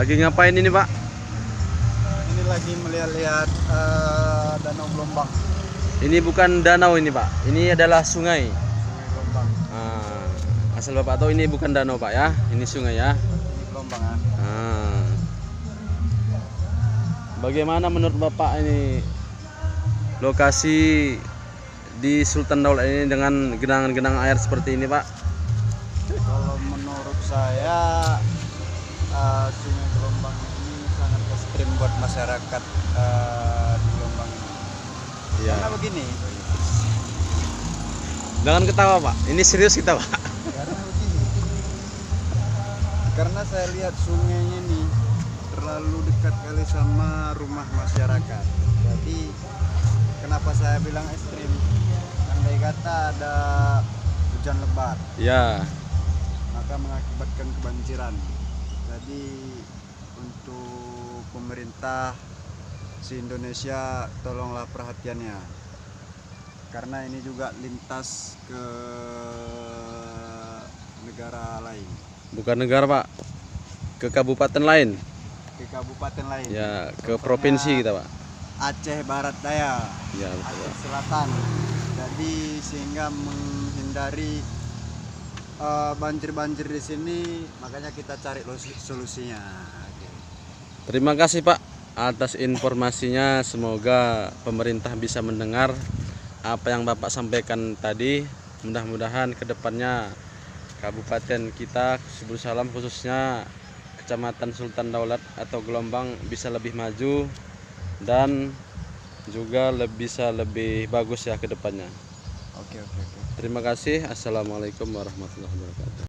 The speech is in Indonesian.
Lagi ngapain ini Pak? Ini lagi melihat-lihat danau Gelombang. Ini bukan danau ini Pak, ini adalah sungai. Sungai Gelombang. Asal Bapak tahu ini bukan danau Pak ya, ini sungai ya. Ini Gelombang ya. Bagaimana menurut Bapak ini lokasi di Sultan Daulat ini dengan genangan-genangan air seperti ini Pak? Kalau menurut saya Sungai Gelombang ini sangat ekstrim buat masyarakat di Gelombang ini. Iya. Karena begini. Jangan ketawa Pak, ini serius kita Pak. Karena begini. Karena saya lihat sungainya nih terlalu dekat kali sama rumah masyarakat. Jadi kenapa saya bilang ekstrim? Andai kata ada hujan lebat, Ya, maka mengakibatkan kebanjiran. Jadi untuk pemerintah se-Indonesia tolonglah perhatiannya, karena ini juga lintas ke negara lain, bukan negara Pak, ke kabupaten lain. ke kabupaten lain. Ya, ke Contohnya provinsi kita Pak. Aceh Barat Daya, Ya, betul, Aceh Pak. Selatan. Jadi sehingga menghindari banjir-banjir di sini, makanya kita cari solusinya. Oke. Terima kasih Pak atas informasinya. Semoga pemerintah bisa mendengar apa yang Bapak sampaikan tadi. Mudah-mudahan kedepannya kabupaten kita Subur Salam, khususnya Kecamatan Sultan Daulat atau Gelombang, bisa lebih maju dan juga bisa lebih bagus ya ke depannya. Oke. Terima kasih. Assalamualaikum warahmatullahi wabarakatuh.